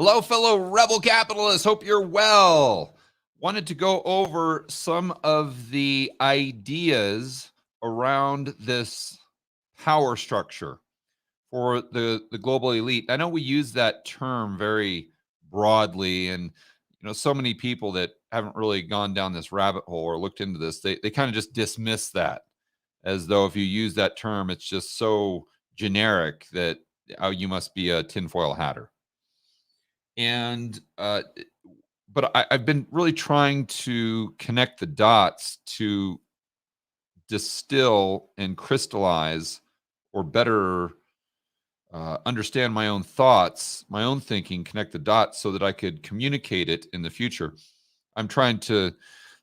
Hello, fellow rebel capitalists. Hope you're well. Wanted to go over some of the ideas around this power structure for the global elite. I know we use that term very broadly, and so many people that haven't really gone down this rabbit hole or looked into this, they kind of just dismiss that as though if you use that term, it's just so generic that you must be a tinfoil hatter. And but I've been really trying to connect the dots to distill and crystallize, or better understand my own thoughts, my own thinking, connect the dots so that I could communicate it in the future. I'm trying to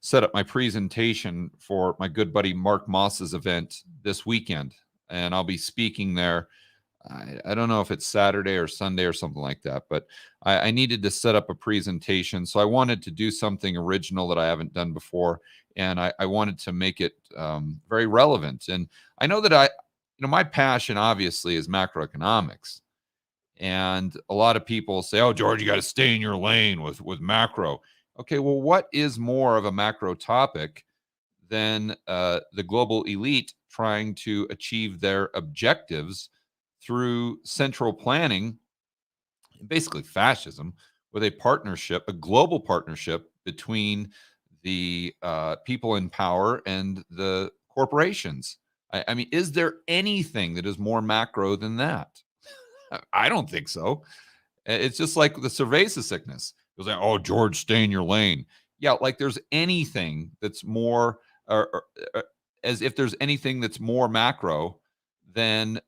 set up my presentation for my good buddy Mark Moss's event this weekend, and I'll be speaking there. I don't know if it's Saturday or Sunday or something like that, but I needed to set up a presentation. So I wanted to do something original that I haven't done before. And I wanted to make it very relevant. And I know that my passion obviously is macroeconomics. And a lot of people say, oh, George, you got to stay in your lane with macro. Okay, well, what is more of a macro topic than the global elite trying to achieve their objectives through central planning, basically fascism, with a partnership, a global partnership between the people in power and the corporations? I mean, is there anything that is more macro than that? I don't think so. It's just like the cerveza sickness. It was like, oh, George, stay in your lane. Yeah, like there's anything that's more, as if there's anything that's more macro than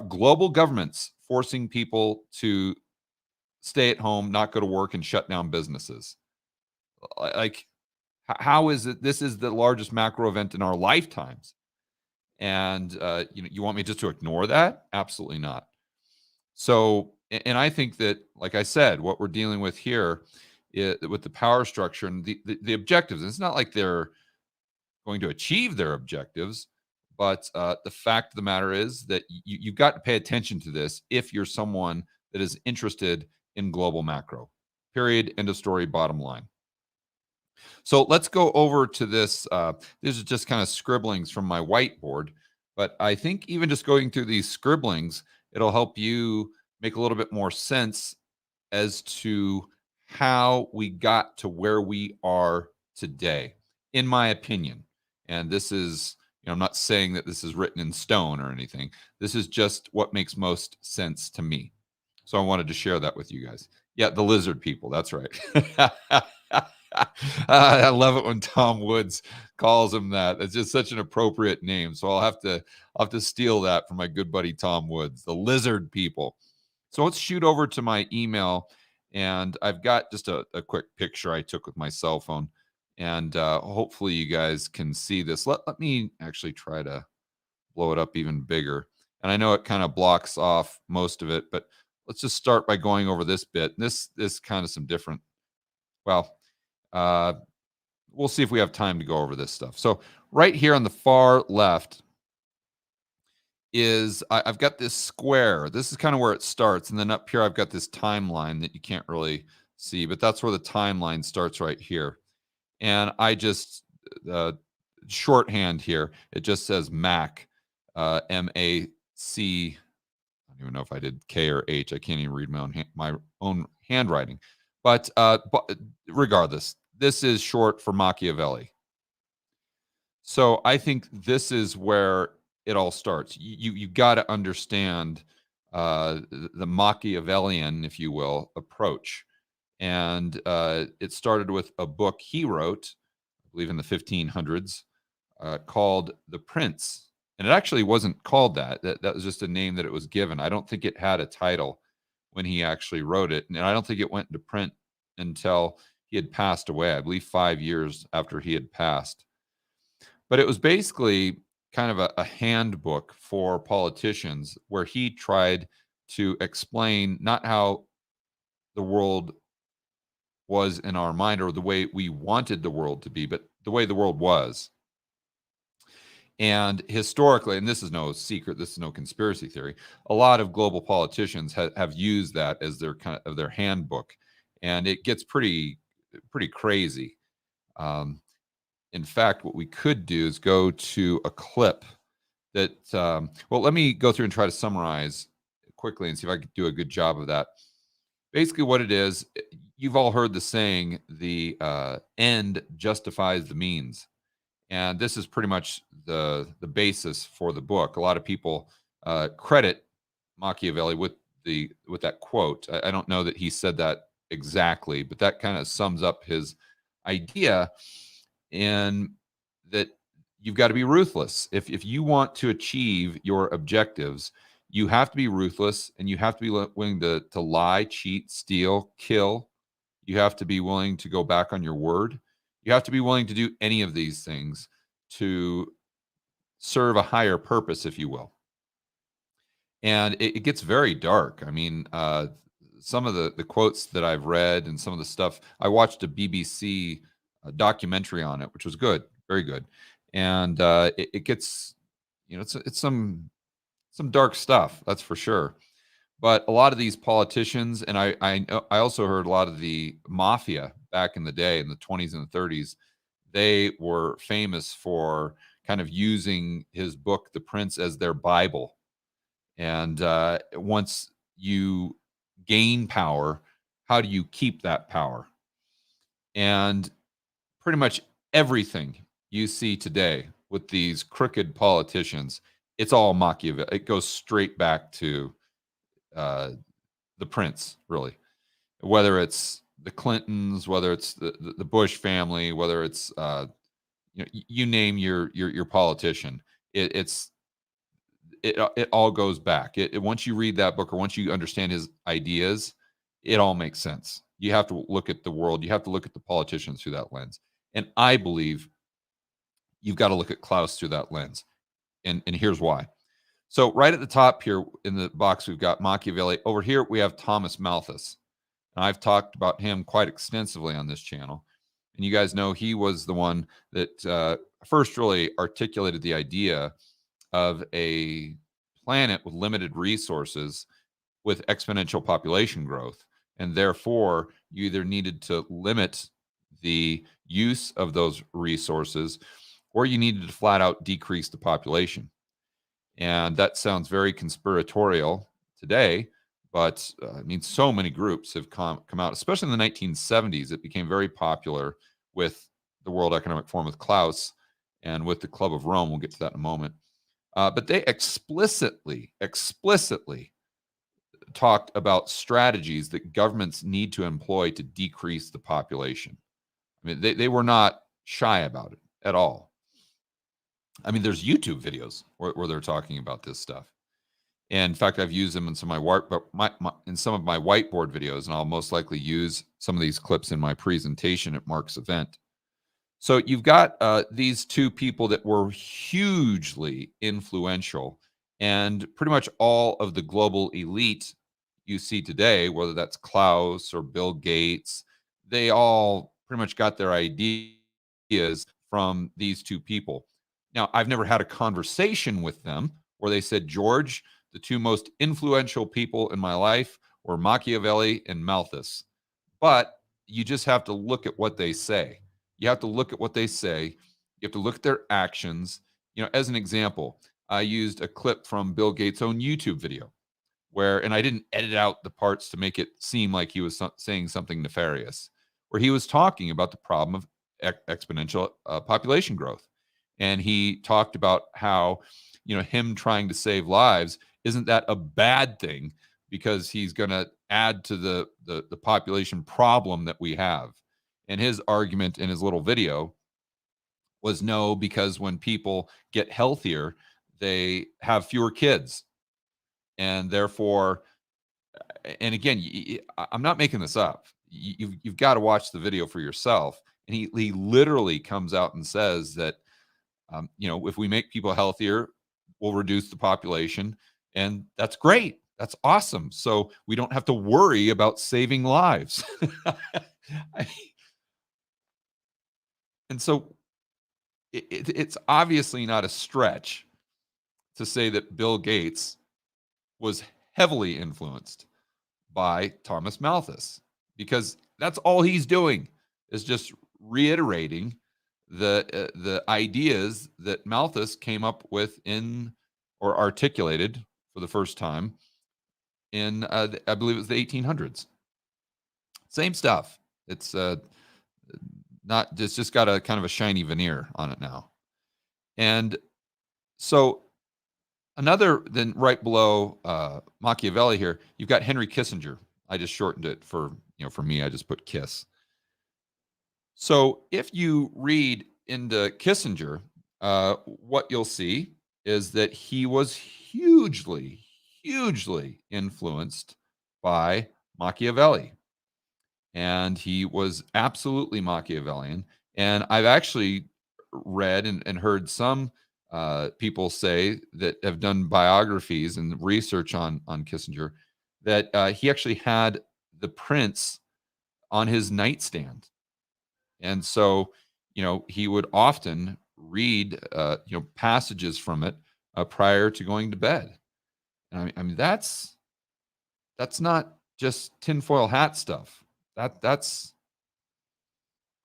global governments forcing people to stay at home, not go to work, and shut down businesses. Like, how is it? This is the largest macro event in our lifetimes, and you want me just to ignore that? Absolutely not. So, and I think that, like I said, what we're dealing with here with the power structure and the objectives, it's not like they're going to achieve their objectives, but the fact of the matter is that you've got to pay attention to this if you're someone that is interested in global macro. Period. End of story. Bottom line. So let's go over to this. These are just kind of scribblings from my whiteboard, but I think even just going through these scribblings, it'll help you make a little bit more sense as to how we got to where we are today, in my opinion. And this is, I'm not saying that this is written in stone or anything. This is just what makes most sense to me. So I wanted to share that with you guys. Yeah, the lizard people. That's right. I love it when Tom Woods calls him that. It's just such an appropriate name. So I'll have to steal that from my good buddy Tom Woods, the lizard people. So let's shoot over to my email, and I've got just a quick picture I took with my cell phone, and hopefully you guys can see this. Let me actually try to blow it up even bigger. And I know it kind of blocks off most of it, but let's just start by going over this bit. This kind of some different, well, we'll see if we have time to go over this stuff. So right here on the far left is I've got this square. This is kind of where it starts. And then up here, I've got this timeline that you can't really see, but that's where the timeline starts right here. And I just, shorthand here, it just says MAC, M-A-C. I don't even know if I did K or H. I can't even read my own handwriting. But regardless, this is short for Machiavelli. So I think this is where it all starts. You got to understand the Machiavellian, if you will, approach. And it started with a book he wrote, I believe in the 1500s, called The Prince. And it actually wasn't called that. That was just a name that it was given. I don't think it had a title when he actually wrote it. And I don't think it went into print until he had passed away, I believe 5 years after he had passed. But it was basically kind of a handbook for politicians where he tried to explain not how the world was in our mind or the way we wanted the world to be, but the way the world was. And historically, and this is no secret, this is no conspiracy theory, a lot of global politicians have used that as their kind of their handbook, and it gets pretty crazy. Um, in fact, what we could do is go to a clip that. Well, let me go through and try to summarize quickly and see if I could do a good job of that. Basically, what it is, you've all heard the saying, "The end justifies the means." And this is pretty much the basis for the book. A lot of people credit Machiavelli with that quote. I don't know that he said that exactly, but that kind of sums up his idea in that you've got to be ruthless. If you want to achieve your objectives, you have to be ruthless, and you have to be willing to lie, cheat, steal, kill. You have to be willing to go back on your word. You have to be willing to do any of these things to serve a higher purpose, if you will. And it gets very dark. I mean, some of the quotes that I've read and some of the stuff, I watched a BBC documentary on it, which was good, very good. And it gets, it's some dark stuff, that's for sure. But a lot of these politicians, and I also heard a lot of the mafia back in the day in the 20s and the 30s, they were famous for kind of using his book, The Prince, as their Bible. And once you gain power, how do you keep that power? And pretty much everything you see today with these crooked politicians, it's all Machiavelli. It goes straight back to the Prince, really. Whether it's the Clintons, whether it's the Bush family, whether it's you name your politician, it all goes back. Once you read that book or once you understand his ideas, it all makes sense. You have to look at the world. You have to look at the politicians through that lens. And I believe you've got to look at Klaus through that lens. And here's why. So right at the top here in the box, we've got Machiavelli. Over here, we have Thomas Malthus. And I've talked about him quite extensively on this channel. And you guys know he was the one that first really articulated the idea of a planet with limited resources with exponential population growth. And therefore, you either needed to limit the use of those resources or you needed to flat out decrease the population. And that sounds very conspiratorial today, but I mean, so many groups have come out, especially in the 1970s. It became very popular with the World Economic Forum with Klaus and with the Club of Rome. We'll get to that in a moment. But they explicitly talked about strategies that governments need to employ to decrease the population. I mean, they were not shy about it at all. I mean, there's YouTube videos where they're talking about this stuff. And in fact, I've used them in some of in some of my whiteboard videos, and I'll most likely use some of these clips in my presentation at Mark's event. So you've got these two people that were hugely influential, and pretty much all of the global elite you see today, whether that's Klaus or Bill Gates, they all pretty much got their ideas from these two people. Now, I've never had a conversation with them where they said, George, the two most influential people in my life were Machiavelli and Malthus. But you just have to look at what they say. You have to look at what they say. You have to look at their actions. As an example, I used a clip from Bill Gates' own YouTube video and I didn't edit out the parts to make it seem like he was saying something nefarious, where he was talking about the problem of exponential population growth. And he talked about how, him trying to save lives, isn't that a bad thing because he's going to add to the population problem that we have. And his argument in his little video was no, because when people get healthier, they have fewer kids. And therefore, and again, I'm not making this up. You've got to watch the video for yourself. And he literally comes out and says that, if we make people healthier, we'll reduce the population. And that's great. That's awesome. So we don't have to worry about saving lives. And so it's obviously not a stretch to say that Bill Gates was heavily influenced by Thomas Malthus, because that's all he's doing is just reiterating the ideas that Malthus came up with in, or articulated for the first time in, I believe it was the 1800s. Same stuff. It's not, it's just got a kind of a shiny veneer on it now. And so another, then right below Machiavelli here, you've got Henry Kissinger. I just shortened it for, for me, I just put Kiss. So if you read into Kissinger, what you'll see is that he was hugely, hugely influenced by Machiavelli. And he was absolutely Machiavellian. And I've actually read and heard some people say that have done biographies and research on Kissinger, that he actually had The Prince on his nightstand. And so, he would often read, passages from it prior to going to bed. And I mean, that's not just tinfoil hat stuff. That's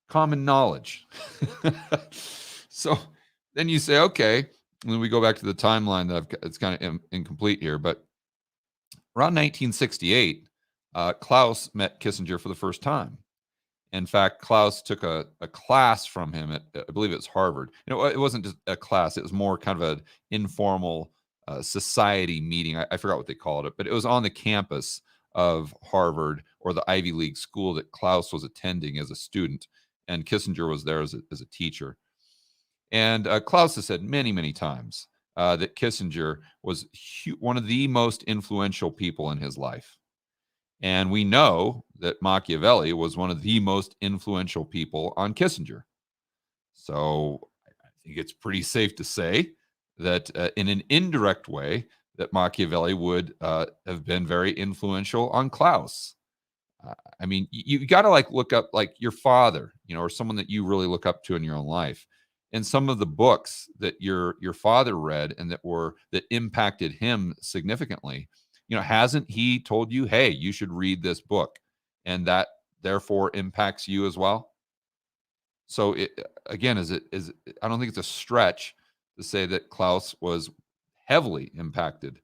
common knowledge. So then you say, okay, and then we go back to the timeline that it's kind of incomplete here, but around 1968, Klaus met Kissinger for the first time. In fact, Klaus took a class from him at, I believe it was Harvard. It wasn't just a class; it was more kind of an informal society meeting. I forgot what they called it, but it was on the campus of Harvard, or the Ivy League school that Klaus was attending as a student, and Kissinger was there as a teacher. And Klaus has said many, many times that Kissinger was one of the most influential people in his life. And we know that Machiavelli was one of the most influential people on Kissinger. So I think it's pretty safe to say that in an indirect way, that Machiavelli would have been very influential on Klaus. I mean, you got to look up your father, or someone that you really look up to in your own life. And some of the books that your father read and that impacted him significantly, hasn't he told you, hey, you should read this book, and that therefore impacts you as well? So again, I don't think it's a stretch to say that Klaus was heavily impacted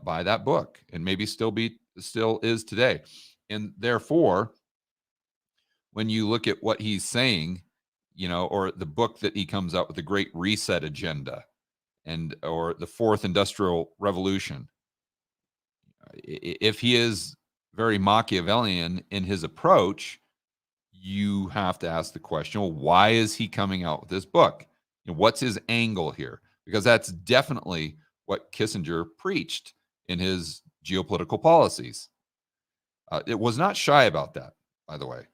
by that book, and maybe still is today. And therefore, when you look at what he's saying, or the book that he comes out with, the Great Reset Agenda, or the Fourth Industrial Revolution, if he is very Machiavellian in his approach, you have to ask the question, well, why is he coming out with this book? What's his angle here? Because that's definitely what Kissinger preached in his geopolitical policies. It was not shy about that, by the way.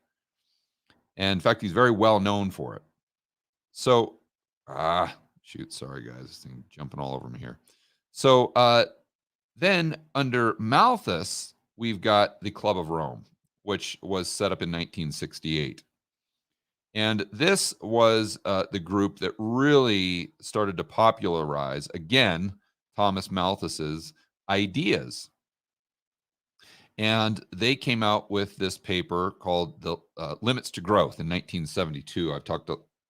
And in fact, he's very well known for it. So, sorry guys, this thing jumping all over me here. So then under Malthus, we've got the Club of Rome, which was set up in 1968. And this was the group that really started to popularize, again, Thomas Malthus's ideas. And they came out with this paper called The Limits to Growth in 1972. I've talked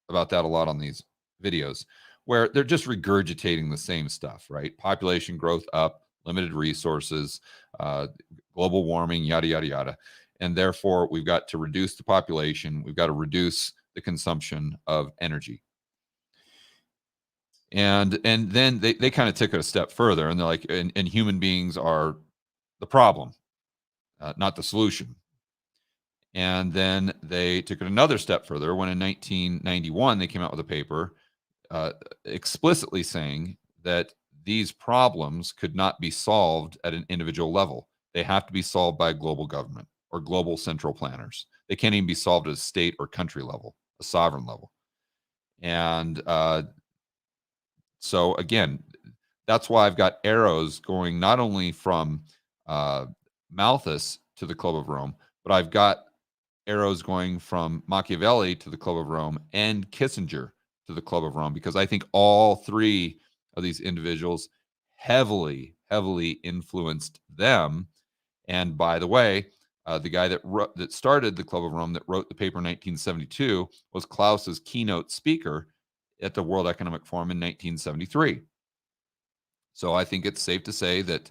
about that a lot on these videos, where they're just regurgitating the same stuff, right? Population growth up, limited resources, global warming, yada, yada, yada. And therefore, we've got to reduce the population. We've got to reduce the consumption of energy. And then they kind of took it a step further, and they're like, and human beings are the problem, not the solution. And then they took it another step further when in 1991, they came out with a paper explicitly saying that these problems could not be solved at an individual level. They have to be solved by a global government or global central planners. They can't even be solved at a state or country level, a sovereign level. And so again, that's why I've got arrows going not only from Malthus to the Club of Rome, but I've got arrows going from Machiavelli to the Club of Rome and Kissinger to the Club of Rome, because I think all three of these individuals heavily influenced them. And by the way, the guy that started the Club of Rome, that wrote the paper in 1972, was Klaus's keynote speaker at the World Economic Forum in 1973. So I think it's safe to say that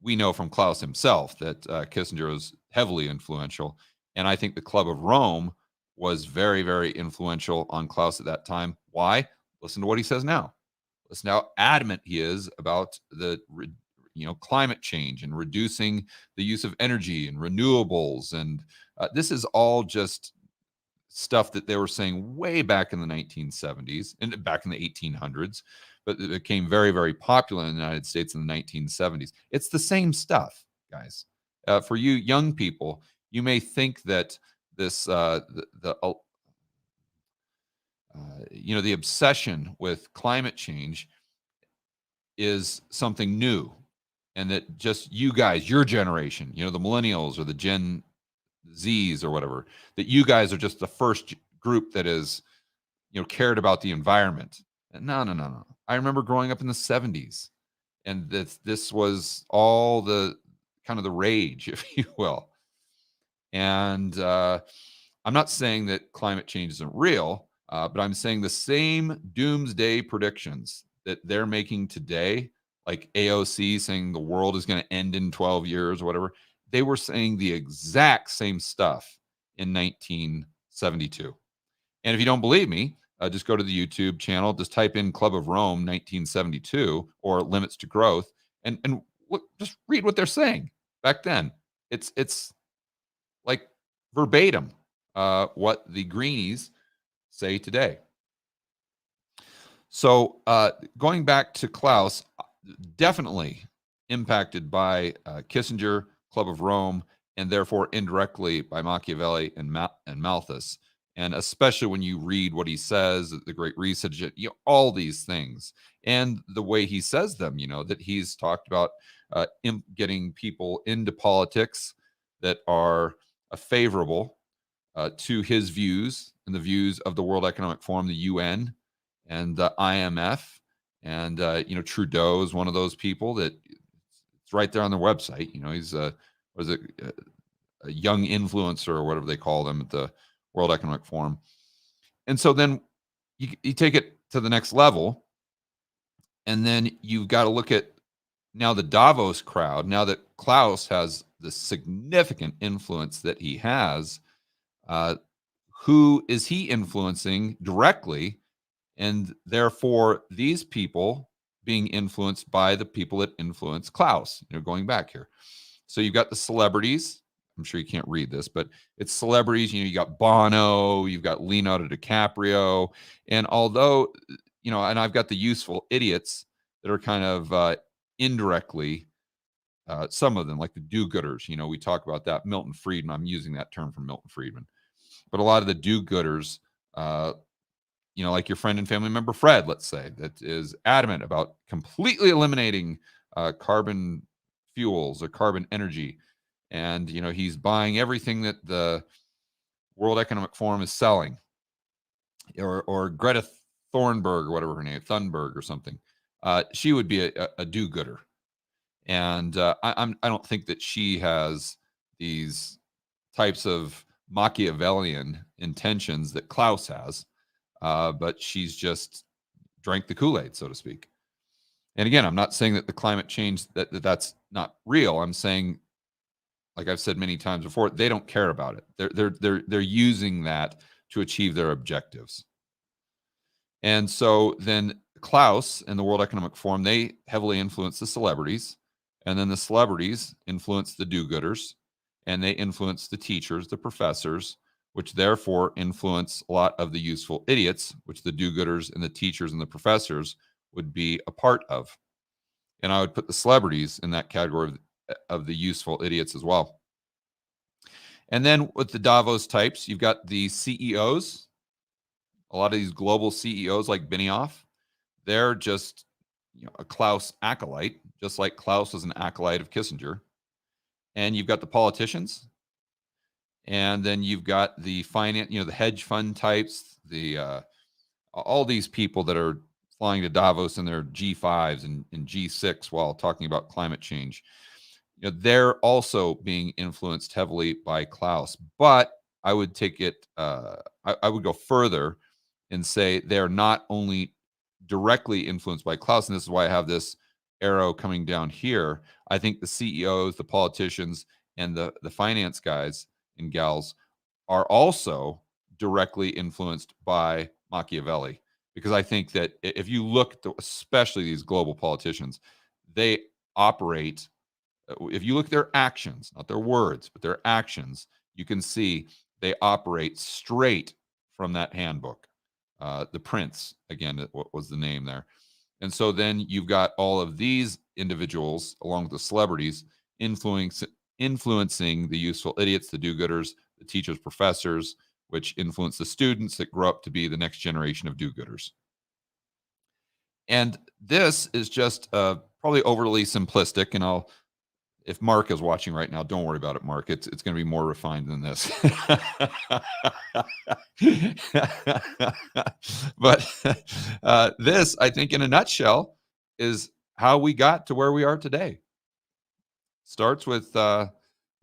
we know from Klaus himself that Kissinger was heavily influential, and I think the Club of Rome was very, very influential on Klaus at that time. Why? Listen to what he says now. Listen how adamant he is about the climate change and reducing the use of energy and renewables, and this is all just stuff that they were saying way back in the 1970s and back in the 1800s, but it became very, very popular in the United States in the 1970s. It's the same stuff, guys. For you young people, you may think that this the obsession with climate change is something new, and that just you guys, your generation, the millennials or the Gen Zs or whatever, that you guys are just the first group that is, cared about the environment. No. I remember growing up in the 70s, and this was all the kind of the rage, if you will. And I'm not saying that climate change isn't real, but I'm saying the same doomsday predictions that they're making today, like AOC saying the world is going to end in 12 years or whatever, they were saying the exact same stuff in 1972. And if you don't believe me, just go to the YouTube channel, just type in Club of Rome 1972 or Limits to Growth, and look, just read what they're saying back then. It's like verbatim what the Greenies say today. So going back to Klaus, definitely impacted by Kissinger, Club of Rome, and therefore indirectly by Machiavelli and Malthus. And especially when you read what he says, the Great Reset, all these things, and the way he says them, that he's talked about getting people into politics that are favorable to his views and the views of the World Economic Forum, the UN, and the IMF. And, Trudeau is one of those people that it's right there on their website. He's a young influencer or whatever they call them at the World Economic Forum. And so then you take it to the next level, and then you've got to look at now the Davos crowd. Now that Klaus has the significant influence that he has, who is he influencing directly? And therefore, these people being influenced by the people that influence Klaus, going back here. So you've got the celebrities. I'm sure you can't read this, but it's celebrities. You got Bono, you've got Leonardo DiCaprio. And although, and I've got the useful idiots that are kind of indirectly, some of them, like the do-gooders. We talk about that. Milton Friedman, I'm using that term from Milton Friedman. But a lot of the do-gooders, like your friend and family member Fred, let's say, that is adamant about completely eliminating carbon fuels or carbon energy. And, he's buying everything that the World Economic Forum is selling. Or Greta Thunberg, or whatever her name, Thunberg or something. She would be a do-gooder. And I don't think that she has these types of Machiavellian intentions that Klaus has. But she's just drank the Kool-Aid, so to speak. And again, I'm not saying that the climate change, that's not real. I'm saying, like I've said many times before, they don't care about it. They're using that to achieve their objectives. And so then Klaus and the World Economic Forum, they heavily influence the celebrities, and then the celebrities influence the do-gooders, and they influence the teachers, the professors, which therefore influence a lot of the useful idiots, which the do-gooders and the teachers and the professors would be a part of. And I would put the celebrities in that category of the useful idiots as well. And then with the Davos types, you've got the CEOs, a lot of these global CEOs like Benioff. They're just a Klaus acolyte, just like Klaus was an acolyte of Kissinger. And you've got the politicians. And then you've got the finance, the hedge fund types, all these people that are flying to Davos in their G5s and G6 while talking about climate change. They're also being influenced heavily by Klaus. But I would take it, I would go further and say they're not only directly influenced by Klaus, and this is why I have this arrow coming down here. I think the CEOs, the politicians, and the finance guys and gals are also directly influenced by Machiavelli. Because I think that if you look at especially these global politicians, they operate, if you look at their actions, not their words, but their actions, you can see they operate straight from that handbook. The Prince, again, what was the name there? And so then you've got all of these individuals, along with the celebrities, influencing the useful idiots, the do-gooders, the teachers, professors, which influence the students that grow up to be the next generation of do-gooders. And this is just probably overly simplistic, and if Mark is watching right now, don't worry about it, Mark. It's going to be more refined than this. But this, I think, in a nutshell, is how we got to where we are today. Starts with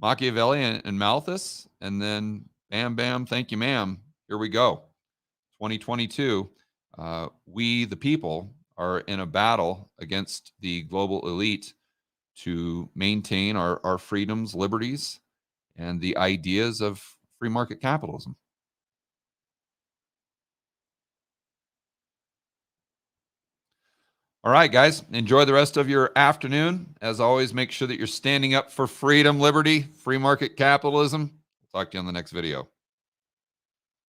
Machiavelli and Malthus, and then bam, bam, thank you, ma'am. Here we go. 2022. We, the people, are in a battle against the global elite to maintain our freedoms, liberties, and the ideas of free market capitalism. All right, guys, enjoy the rest of your afternoon. As always, make sure that you're standing up for freedom, liberty, free market capitalism. Talk to you on the next video.